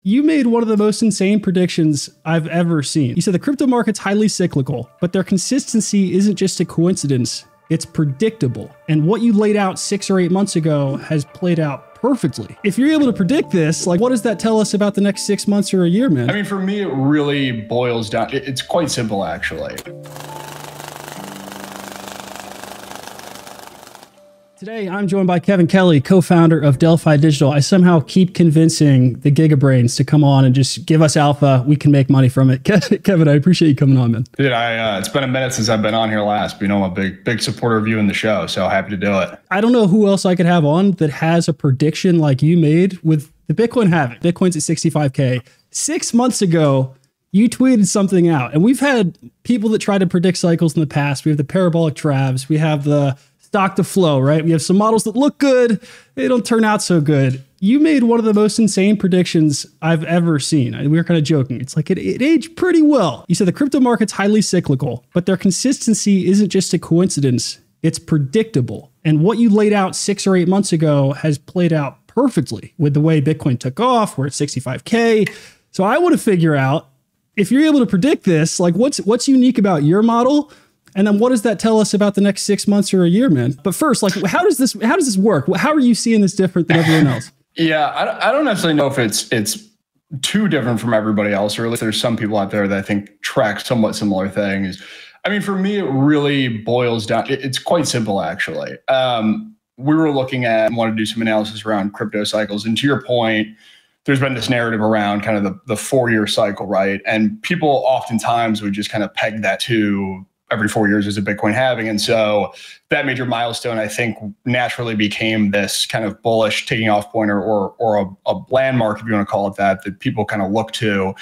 You made one of the most insane predictions I've ever seen. You said the crypto market's highly cyclical, but their consistency isn't just a coincidence, it's predictable. And what you laid out 6 or 8 months ago has played out perfectly. If you're able to predict this, like, what does that tell us about the next 6 months or a year, man? I mean, for me, it really boils down. It's quite simple, actually. Today, I'm joined by Kevin Kelly, co-founder of Delphi Digital. I somehow keep convincing the Gigabrains to come on and just give us alpha. We can make money from it. Kevin, I appreciate you coming on, man. Dude, it's been a minute since I've been on here last, but I'm a big supporter of you in the show, so happy to do it. I don't know who else I could have on that has a prediction like you made with the Bitcoin halving. Bitcoin's at 65K. 6 months ago, you tweeted something out, and we've had people that try to predict cycles in the past. We have the parabolic travs. We have the stock to flow, right? We have some models that look good. They don't turn out so good. You made one of the most insane predictions I've ever seen. We were kind of joking. It's like it aged pretty well. You said the crypto market's highly cyclical, but their consistency isn't just a coincidence. It's predictable. And what you laid out 6 or 8 months ago has played out perfectly with the way Bitcoin took off. We're at 65K. So I want to figure out, if you're able to predict this, like what's unique about your model? And then what does that tell us about the next 6 months or a year, man? But first, like, how does this work? How are you seeing this different than everyone else? Yeah, I don't necessarily know if it's too different from everybody else, or at least there's some people out there that I think track somewhat similar things. I mean, for me, it really boils down. It's quite simple, actually. We were looking at and wanted to do some analysis around crypto cycles. And to your point, there's been this narrative around kind of the 4-year cycle, right? And people oftentimes would just kind of peg that to every 4 years is a Bitcoin halving. And so that major milestone, I think, naturally became this kind of bullish taking off point or a landmark, if you want to call it that people kind of look to.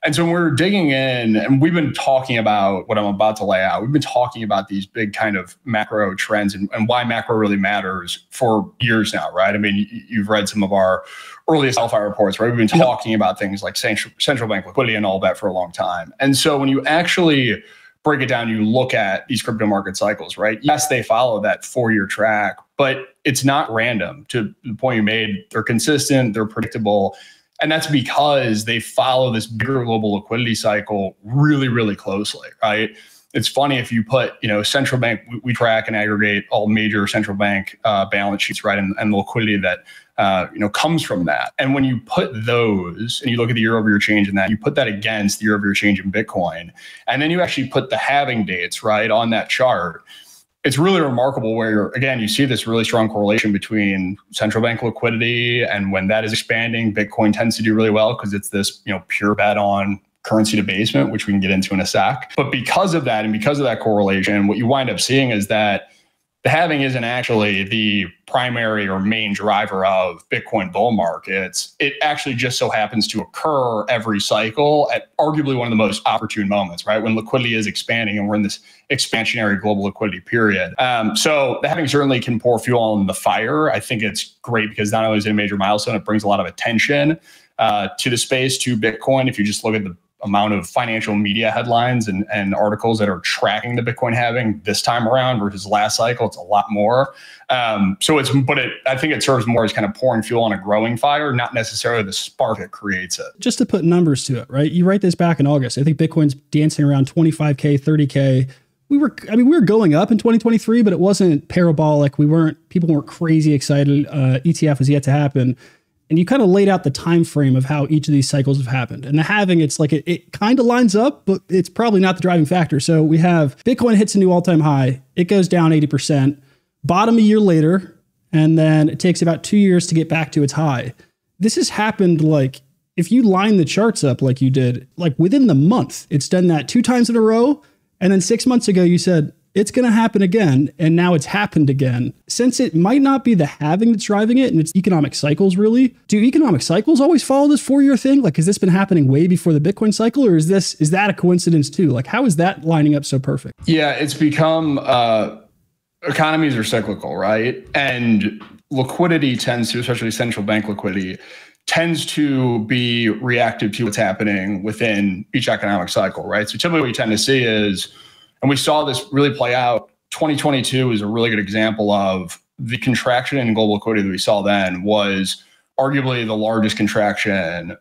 And so when we're digging in, and we've been talking about what I'm about to lay out, we've been talking about these big kind of macro trends and why macro really matters for years now, right? I mean, you've read some of our earliest Delphi reports, right? We've been talking about things like central bank liquidity and all that for a long time. And so when you actually break it down, you look at these crypto market cycles, right? Yes, they follow that 4-year track, but it's not random. To the point you made, they're consistent, they're predictable. And that's because they follow this bigger global liquidity cycle really, really closely, right? It's funny, if you put, central bank, we track and aggregate all major central bank balance sheets, right? And the liquidity that comes from that. And when you put those and you look at the year-over-year change in that, you put that against the year-over-year change in Bitcoin, and then you actually put the halving dates, right, on that chart, it's really remarkable where, again, you see this really strong correlation between central bank liquidity, and when that is expanding, Bitcoin tends to do really well because it's this, pure bet on currency debasement, which we can get into in a sec. But because of that, and because of that correlation, what you wind up seeing is that the halving isn't actually the primary or main driver of Bitcoin bull markets. It actually just so happens to occur every cycle at arguably one of the most opportune moments, right? When liquidity is expanding and we're in this expansionary global liquidity period. So the halving certainly can pour fuel on the fire. I think it's great because not only is it a major milestone, it brings a lot of attention to the space, to Bitcoin. If you just look at the amount of financial media headlines and articles that are tracking the Bitcoin halving this time around versus last cycle, it's a lot more. I think it serves more as kind of pouring fuel on a growing fire, not necessarily the spark that creates it. Just to put numbers to it, right? You write this back in August. I think Bitcoin's dancing around 25K, 30K. We were going up in 2023, but it wasn't parabolic. People weren't crazy excited. ETF was yet to happen. And you kind of laid out the time frame of how each of these cycles have happened. And the halving, it's like it kind of lines up, but it's probably not the driving factor. So we have Bitcoin hits a new all-time high. It goes down 80%, bottom a year later, and then it takes about 2 years to get back to its high. This has happened, like, if you line the charts up like you did, like within the month, it's done that 2 times in a row. And then 6 months ago, you said, it's going to happen again. And now it's happened again. Since it might not be the halving that's driving it, and it's economic cycles, really, do economic cycles always follow this 4-year thing? Like, has this been happening way before the Bitcoin cycle, or is that a coincidence too? Like, how is that lining up so perfect? Yeah, it's become, economies are cyclical, right? And liquidity tends to, especially central bank liquidity, tends to be reactive to what's happening within each economic cycle, right? So typically what you tend to see is, and we saw this really play out, 2022 is a really good example of the contraction in global liquidity that we saw then was arguably the largest contraction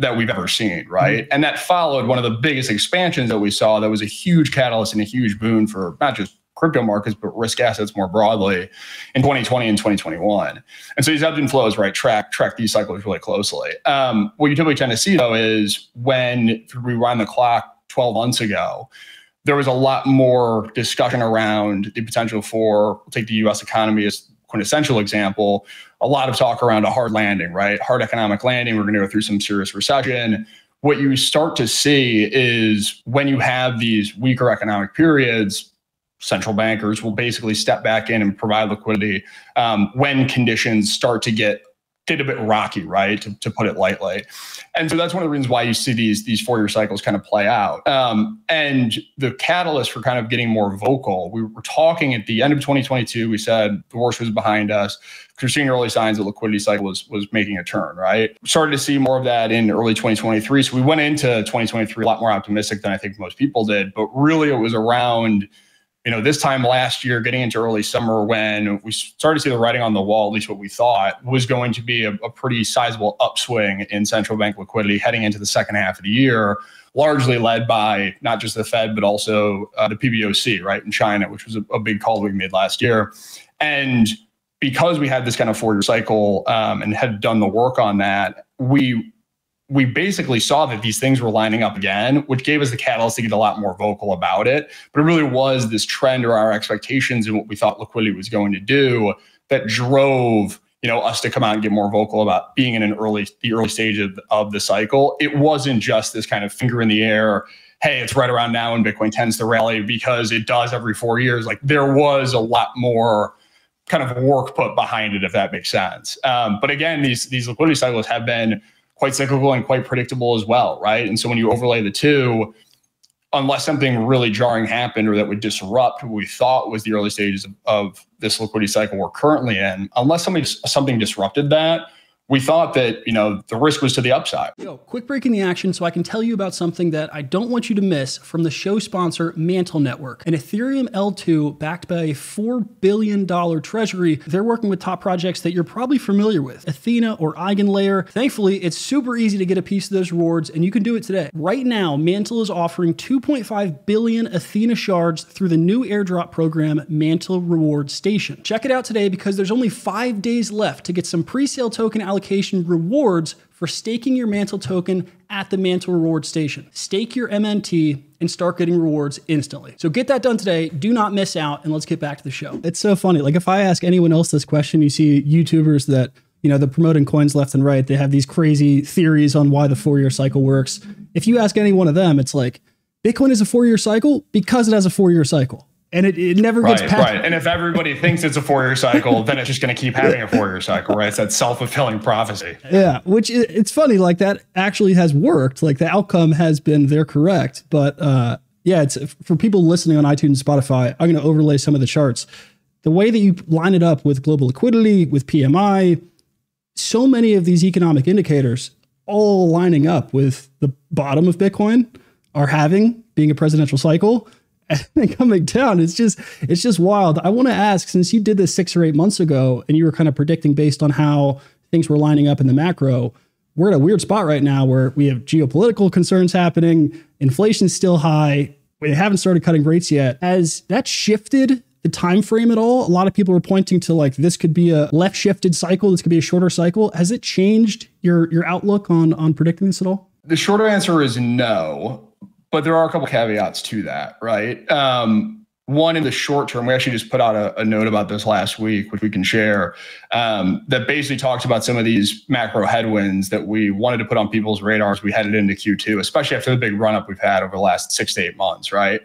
that we've ever seen, right? And that followed one of the biggest expansions that we saw that was a huge catalyst and a huge boon for not just crypto markets, but risk assets more broadly in 2020 and 2021. And so these ebbs and flows, right, track these cycles really closely. What you typically tend to see, though, is when we rewind the clock 12 months ago, there was a lot more discussion around the potential for, we'll take the US economy as quintessential example, a lot of talk around a hard landing, right? Hard economic landing. We're going to go through some serious recession. What you start to see is when you have these weaker economic periods, central bankers will basically step back in and provide liquidity when conditions start to get a bit rocky, right? To put it lightly. And so that's one of the reasons why you see these 4-year cycles kind of play out. And the catalyst for kind of getting more vocal, we were talking at the end of 2022, we said the worst was behind us. We're seeing early signs that liquidity cycle was making a turn, right? We started to see more of that in early 2023. So we went into 2023 a lot more optimistic than I think most people did, but really it was around this time last year, getting into early summer, when we started to see the writing on the wall, at least what we thought was going to be a pretty sizable upswing in central bank liquidity heading into the second half of the year, largely led by not just the Fed, but also the PBOC, right, in China, which was a big call we made last year. And because we had this kind of 4-year cycle and had done the work on that, we basically saw that these things were lining up again, which gave us the catalyst to get a lot more vocal about it. But it really was this trend or our expectations and what we thought liquidity was going to do that drove us to come out and get more vocal about being in the early stage of the cycle. It wasn't just this kind of finger in the air, hey, it's right around now and Bitcoin tends to rally because it does every 4 years. Like, there was a lot more kind of work put behind it, if that makes sense. But again, these liquidity cycles have been quite cyclical and quite predictable as well, right? And so when you overlay the two, unless something really jarring happened or that would disrupt what we thought was the early stages of this liquidity cycle we're currently in, unless something disrupted that, we thought that, the risk was to the upside. Yo, quick break in the action so I can tell you about something that I don't want you to miss from the show sponsor, Mantle Network. An Ethereum L2 backed by a $4 billion treasury. They're working with top projects that you're probably familiar with, Athena or EigenLayer. Thankfully, it's super easy to get a piece of those rewards, and you can do it today. Right now, Mantle is offering 2.5 billion Athena shards through the new airdrop program, Mantle Reward Station. Check it out today because there's only 5 days left to get some pre-sale token allocation rewards for staking your Mantle token at the Mantle Reward Station. Stake your MNT and start getting rewards instantly. So get that done today. Do not miss out, and let's get back to the show. It's so funny. Like, if I ask anyone else this question, you see YouTubers that, they're promoting coins left and right. They have these crazy theories on why the 4-year cycle works. If you ask any one of them, it's like, Bitcoin is a 4-year cycle because it has a 4-year cycle. And it never gets past. Right. And if everybody thinks it's a 4-year cycle, then it's just going to keep having a 4-year cycle, right? It's that self-fulfilling prophecy. Yeah, which it's funny, like, that actually has worked. Like, the outcome has been, they're correct. But it's for people listening on iTunes and Spotify, I'm going to overlay some of the charts. The way that you line it up with global liquidity, with PMI, so many of these economic indicators all lining up with the bottom of Bitcoin are being a presidential cycle. And coming down, it's just wild. I want to ask, since you did this 6 or 8 months ago and you were kind of predicting based on how things were lining up in the macro, we're at a weird spot right now where we have geopolitical concerns happening, inflation's still high, we haven't started cutting rates yet. Has that shifted the time frame at all? A lot of people are pointing to, like, this could be a left shifted cycle, this could be a shorter cycle. Has it changed your outlook on predicting this at all? The shorter answer is no. But there are a couple caveats to that, right? One, in the short term, we actually just put out a note about this last week, which we can share, that basically talks about some of these macro headwinds that we wanted to put on people's radars. We headed into Q2, especially after the big run up we've had over the last 6 to 8 months, right?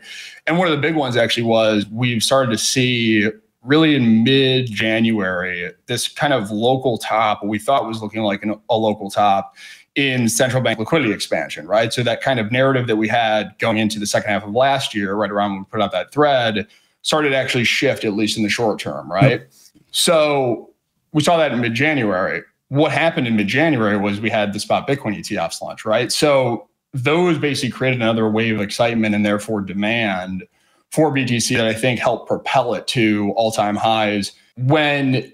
And one of the big ones actually was we've started to see really in mid-January, this kind of local top, what we thought was looking like a local top in central bank liquidity expansion, right? So that kind of narrative that we had going into the second half of last year, right around when we put out that thread, started to actually shift, at least in the short term, right? Yep. So we saw that in mid-January. What happened in mid-January was we had the spot Bitcoin ETFs launch, right? So those basically created another wave of excitement and therefore demand for BTC that I think helped propel it to all-time highs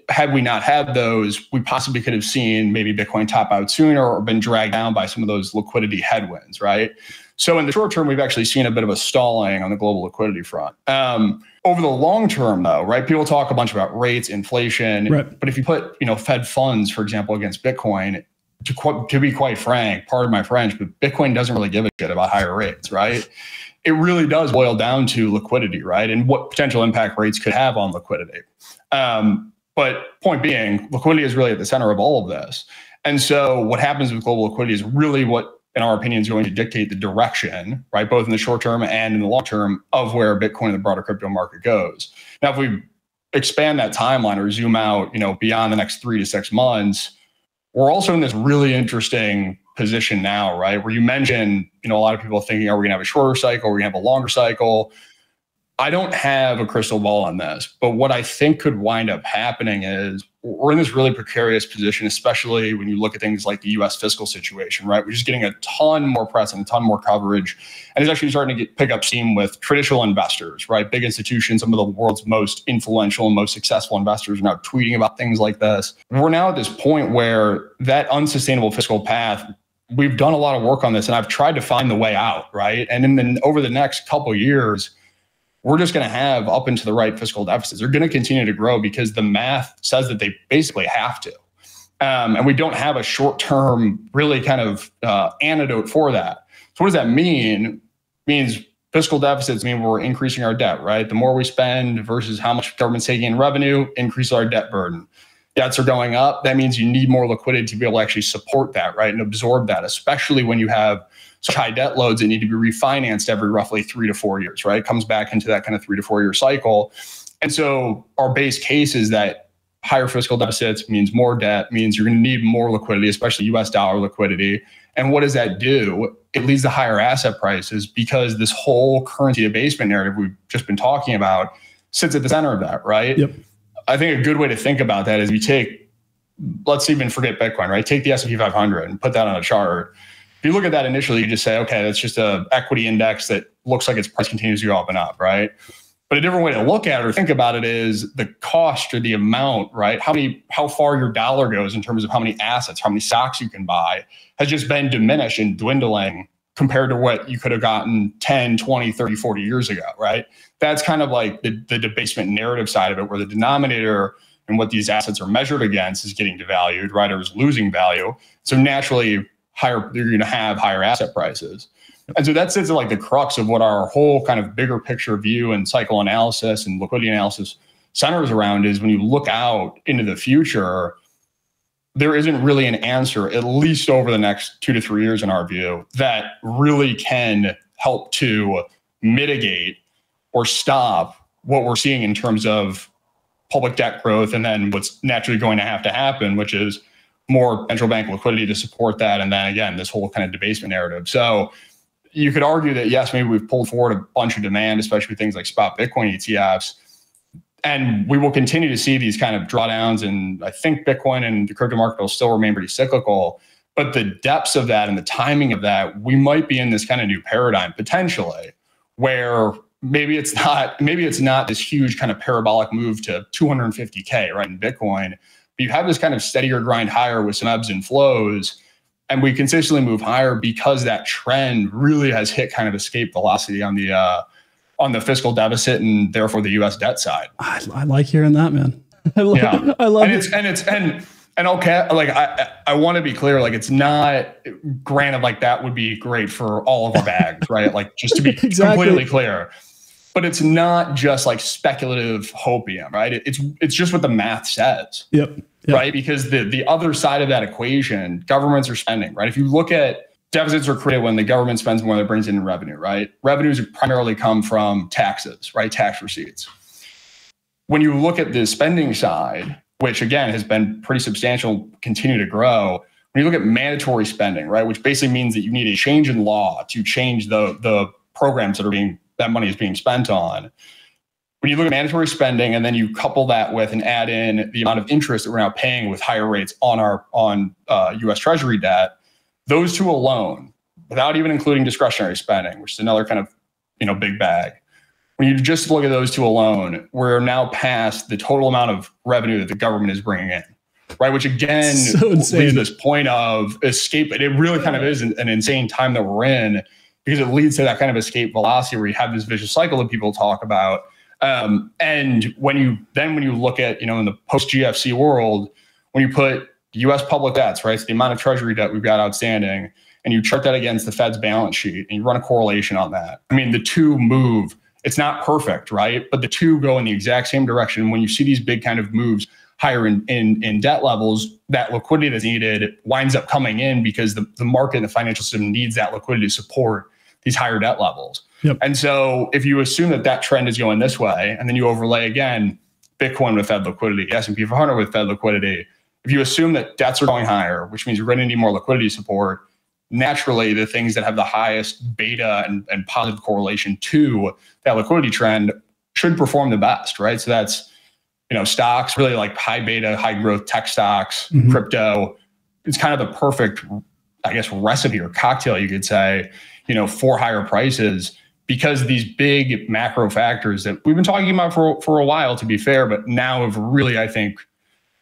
had we not had those, we possibly could have seen maybe Bitcoin top out sooner or been dragged down by some of those liquidity headwinds, right? So in the short term, we've actually seen a bit of a stalling on the global liquidity front. Over the long term, though, right? People talk a bunch about rates, inflation, right. But if you put, Fed funds, for example, against Bitcoin, to be quite frank, pardon my French, but Bitcoin doesn't really give a shit about higher rates, right? It really does boil down to liquidity, right? And what potential impact rates could have on liquidity. But point being, liquidity is really at the center of all of this. And so what happens with global liquidity is really what, in our opinion, is going to dictate the direction, right? Both in the short term and in the long term of where Bitcoin and the broader crypto market goes. Now, if we expand that timeline or zoom out, beyond the next 3 to 6 months, we're also in this really interesting position now, right? Where you mentioned, a lot of people thinking, are we gonna have a shorter cycle? Are we gonna have a longer cycle? I don't have a crystal ball on this, but what I think could wind up happening is we're in this really precarious position, especially when you look at things like the US fiscal situation, right? We're just getting a ton more press and a ton more coverage. And it's actually starting to pick up steam with traditional investors, right? Big institutions, some of the world's most influential and most successful investors are now tweeting about things like this. We're now at this point where that unsustainable fiscal path, we've done a lot of work on this and I've tried to find the way out, right? And over the next couple of years, we're just going to have up and to the right fiscal deficits. They're going to continue to grow because the math says that they basically have to. And we don't have a short-term really kind of antidote for that. So what does that mean? It means fiscal deficits mean we're increasing our debt, right? The more we spend versus how much government's taking in revenue, increase our debt burden. Debts are going up. That means you need more liquidity to be able to actually support that, right? And absorb that, especially when you have such high debt loads that need to be refinanced every roughly 3 to 4 years, right? It comes back into that kind of 3 to 4 year cycle. And so our base case is that higher fiscal deficits means more debt, means you're going to need more liquidity, especially US dollar liquidity. And what does that do? It leads to higher asset prices because this whole currency abasement narrative we've just been talking about sits at the center of that, right? Yep. I think a good way to think about that is you take, let's even forget Bitcoin, right? Take the S&P 500 and put that on a chart. If you look at that initially, you just say, okay, that's just an equity index that looks like its price continues to go up and up, right? But a different way to look at it or think about it is the cost or the amount, right? How far your dollar goes in terms of how many assets, how many stocks you can buy has just been diminished and dwindling compared to what you could have gotten 10, 20, 30, 40 years ago, right? That's kind of like the debasement narrative side of it, where the denominator and what these assets are measured against is getting devalued, right? Or is losing value. So naturally, you're going to have higher asset prices. And so that sits at like the crux of what our whole kind of bigger picture view and cycle analysis and liquidity analysis centers around is when you look out into the future, there isn't really an answer, at least over the next 2 to 3 years in our view, that really can help to mitigate or stop what we're seeing in terms of public debt growth and then what's naturally going to have to happen, which is more central bank liquidity to support that. And then again, this whole kind of debasement narrative. So you could argue that, yes, maybe we've pulled forward a bunch of demand, especially with things like spot Bitcoin ETFs. And we will continue to see these kind of drawdowns. And I think Bitcoin and the crypto market will still remain pretty cyclical. But the depths of that and the timing of that, we might be in this kind of new paradigm potentially, where maybe it's not this huge kind of parabolic move to 250K, right, in Bitcoin. But you have this kind of steadier grind higher with some ebbs and flows, and we consistently move higher because that trend really has hit kind of escape velocity on the fiscal deficit and therefore the U.S. debt side. I like hearing that, man. I love it. And okay, like I want to be clear, like it's not, granted, like that would be great for all of our bags, right? Like just to be completely clear. But it's not just like speculative hopium, right? It's just what the math says, yep. Right? Because the other side of that equation, governments are spending, right? If you look at deficits are created when the government spends more than it brings in revenue, right? Revenues primarily come from taxes, right? Tax receipts. When you look at the spending side, which again has been pretty substantial, continue to grow. When you look at mandatory spending, right, which basically means that you need a change in law to change the programs that money is being spent on. When you look at mandatory spending and then you couple that with and add in the amount of interest that we're now paying with higher rates on U.S. Treasury debt, those two alone, without even including discretionary spending, which is another kind of big bag, when you just look at those two alone, we're now past the total amount of revenue that the government is bringing in, right? Which again leads to this point of escape. It really kind of is an insane time that we're in, because it leads to that kind of escape velocity where you have this vicious cycle that people talk about. And when you look at, in the post GFC world, when you put U.S. public debts, right, so the amount of treasury debt we've got outstanding, and you chart that against the Fed's balance sheet and you run a correlation on that. I mean, the two move. It's not perfect, right? But the two go in the exact same direction. When you see these big kind of moves higher in debt levels, that liquidity that's needed winds up coming in because the market and the financial system needs that liquidity to support these higher debt levels. Yep. And so if you assume that trend is going this way, and then you overlay again Bitcoin with Fed liquidity, S&P 500 with Fed liquidity, if you assume that debts are going higher, which means you're going to need more liquidity support, naturally the things that have the highest beta and positive correlation to that liquidity trend should perform the best, right? So that's, stocks, really like high beta, high growth tech stocks, crypto. It's kind of the perfect, I guess, recipe or cocktail, you could say, for higher prices, because these big macro factors that we've been talking about for a while, to be fair, but now have really, I think,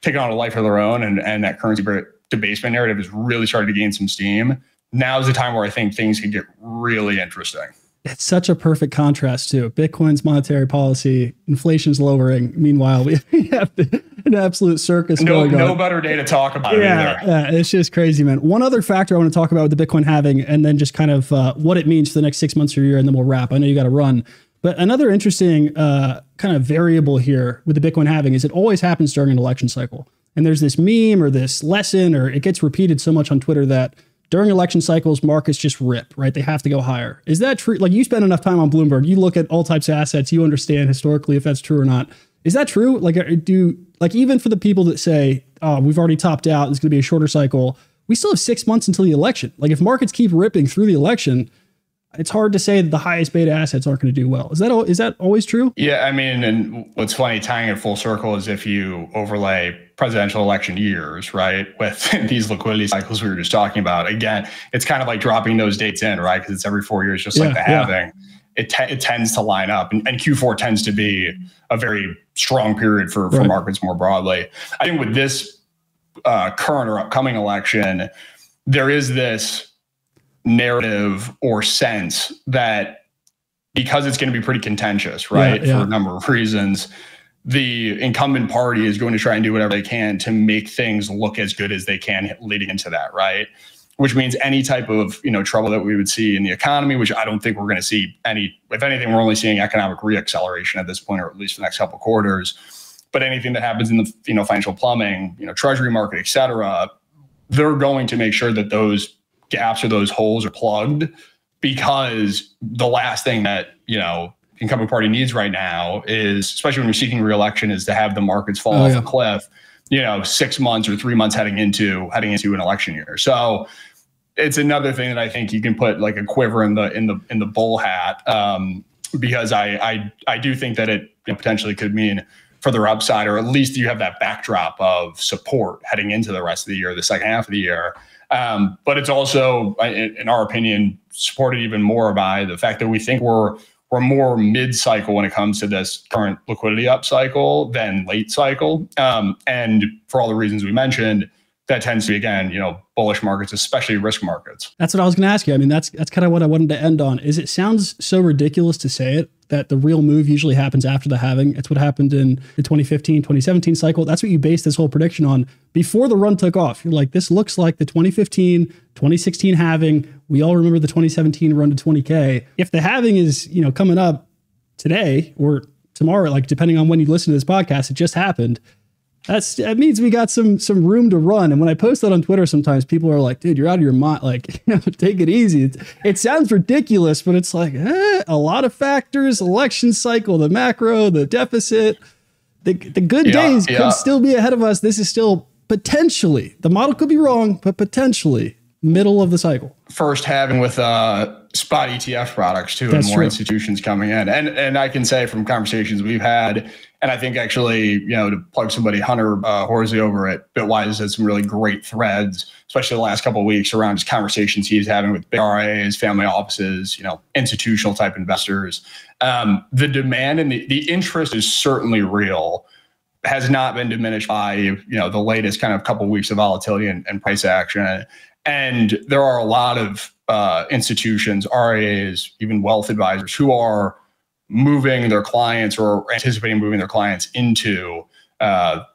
taken on a life of their own, and that currency debasement narrative is really starting to gain some steam. Now's the time where I think things can get really interesting. It's such a perfect contrast to Bitcoin's monetary policy. Inflation's lowering. Meanwhile, we have an absolute circus going on. No better day to talk about it either. Yeah, it's just crazy, man. One other factor I want to talk about with the Bitcoin halving, and then just kind of what it means for the next 6 months or a year, and then we'll wrap. I know you got to run. But another interesting kind of variable here with the Bitcoin halving is it always happens during an election cycle. And there's this meme or this lesson, or it gets repeated so much on Twitter that during election cycles, markets just rip, right? They have to go higher. Is that true? Like, you spend enough time on Bloomberg, you look at all types of assets, you understand historically if that's true or not. Is that true? Like, even for the people that say, oh, we've already topped out, it's going to be a shorter cycle, we still have 6 months until the election. Like, if markets keep ripping through the election, it's hard to say that the highest beta assets aren't going to do well. Is that always true? Yeah, I mean, and what's funny, tying it full circle, is if you overlay presidential election years, right, with these liquidity cycles we were just talking about, again, it's kind of like dropping those dates in, right, because it's every 4 years, just like the halving. It tends to line up, and Q4 tends to be a very strong period for markets more broadly. I think with this current or upcoming election, there is this narrative or sense that because it's going to be pretty contentious, right, for a number of reasons, the incumbent party is going to try and do whatever they can to make things look as good as they can leading into that, right? Which means any type of trouble that we would see in the economy, which I don't think we're going to see any. If anything, we're only seeing economic reacceleration at this point, or at least for the next couple of quarters. But anything that happens in the financial plumbing, treasury market, et cetera, they're going to make sure that those gaps or those holes are plugged, because the last thing that incumbent party needs right now is, especially when you're seeking re-election, is to have the markets fall off a cliff 6 months or 3 months heading into an election year. So it's another thing that I think you can put like a quiver in the bull hat, because I do think that it potentially could mean further upside, or at least you have that backdrop of support heading into the rest of the year, the second half of the year. But it's also, in our opinion, supported even more by the fact that we think we're more mid-cycle when it comes to this current liquidity upcycle than late cycle. And for all the reasons we mentioned, that tends to be, again, bullish markets, especially risk markets. That's what I was going to ask you. I mean, that's kind of what I wanted to end on. Is it sounds so ridiculous to say it, that the real move usually happens after the halving. It's what happened in the 2015, 2017 cycle. That's what you based this whole prediction on before the run took off. You're like, this looks like the 2015, 2016 halving. We all remember the 2017 run to 20K. If the halving is, coming up today or tomorrow, like depending on when you listen to this podcast, it just happened. That means we got some room to run. And when I post that on Twitter, sometimes people are like, dude, you're out of your mind. Like, take it easy. It sounds ridiculous, but it's like a lot of factors, election cycle, the macro, the deficit, the good days could still be ahead of us. This is still potentially, the model could be wrong, but potentially Middle of the cycle. First halving with spot ETF products too, That's and more true. institutions coming in. And I can say from conversations we've had, and I think actually, to plug somebody, Hunter Horsley over at Bitwise has some really great threads, especially the last couple of weeks around just conversations he's having with big RIAs, family offices, institutional type investors. The demand and the interest is certainly real. Has not been diminished by the latest kind of couple of weeks of volatility and price action. And there are a lot of institutions, RIAs, even wealth advisors who are moving their clients or anticipating moving their clients into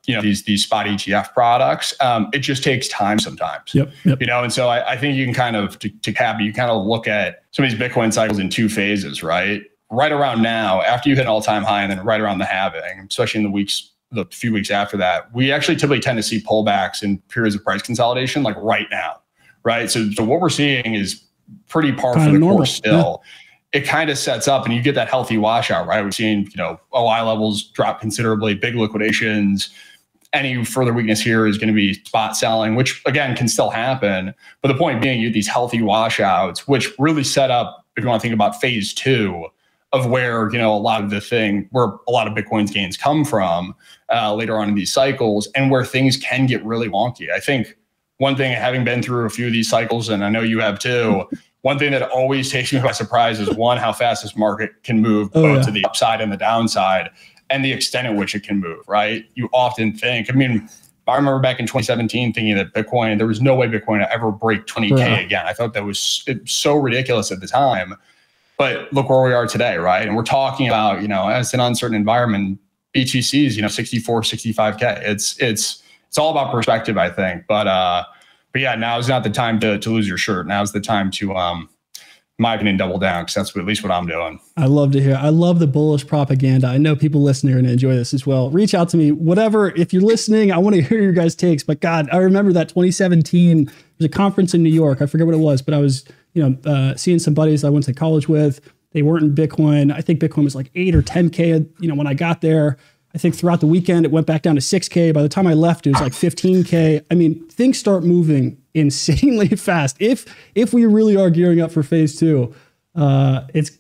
these spot ETF products. It just takes time sometimes. Yep. And so I think you can kind of to cap, you kind of look at some of these Bitcoin cycles in two phases, right? Right around now, after you hit an all-time high, and then right around the halving, especially in the few weeks after that, we actually typically tend to see pullbacks in periods of price consolidation, like right now. Right. So what we're seeing is pretty par for the course still. Yeah. It kind of sets up and you get that healthy washout, right? We've seen, OI levels drop considerably, big liquidations. Any further weakness here is going to be spot selling, which again can still happen. But the point being, you get these healthy washouts, which really set up, if you want to think about phase two of where, where a lot of Bitcoin's gains come from later on in these cycles, and where things can get really wonky. I think one thing, having been through a few of these cycles, and I know you have too, one thing that always takes me by surprise is one, how fast this market can move both to the upside and the downside, and the extent at which it can move, right? You often think, I remember back in 2017 thinking that Bitcoin, there was no way Bitcoin would ever break 20K again. I thought that was so ridiculous at the time. But look where we are today, right? And we're talking about, as an uncertain environment, BTCs, 64, 65K. It's all about perspective, I think. But yeah, now is not the time to lose your shirt. Now's the time to, in my opinion, double down, because that's at least what I'm doing. I love to hear. I love the bullish propaganda. I know people listening are going to enjoy this as well. Reach out to me, whatever. If you're listening, I want to hear your guys' takes. But God, I remember that 2017. There's a conference in New York. I forget what it was, but I was, seeing some buddies I went to college with. They weren't in Bitcoin. I think Bitcoin was like 8 or 10K. When I got there. I think throughout the weekend, it went back down to 6K. By the time I left, it was like 15K. Things start moving insanely fast. If we really are gearing up for phase two, it's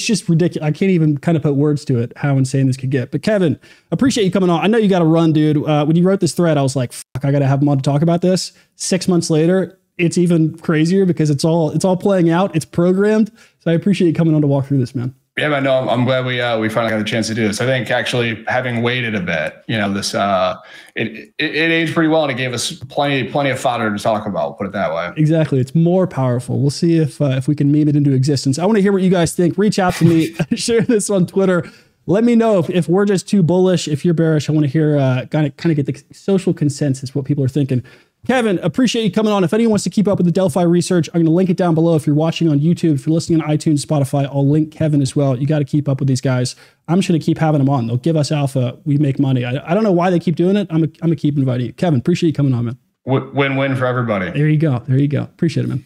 just ridiculous. I can't even kind of put words to it, how insane this could get. But Kevin, appreciate you coming on. I know you got to run, dude. When you wrote this thread, I was like, fuck, I got to have him on to talk about this. 6 months later, it's even crazier because it's all playing out. It's programmed. So I appreciate you coming on to walk through this, man. Yeah, man, no, I'm glad we finally got a chance to do this. I think actually having waited a bit, this it aged pretty well, and it gave us plenty of fodder to talk about. Put it that way. Exactly, it's more powerful. We'll see if we can meme it into existence. I want to hear what you guys think. Reach out to me. Share this on Twitter. Let me know if we're just too bullish. If you're bearish, I want to hear kind of get the social consensus, what people are thinking. Kevin, appreciate you coming on. If anyone wants to keep up with the Delphi research, I'm going to link it down below. If you're watching on YouTube, if you're listening on iTunes, Spotify, I'll link Kevin as well. You got to keep up with these guys. I'm just going to keep having them on. They'll give us alpha. We make money. I don't know why they keep doing it. I'm going to keep inviting you. Kevin, appreciate you coming on, man. Win-win for everybody. There you go. Appreciate it, man.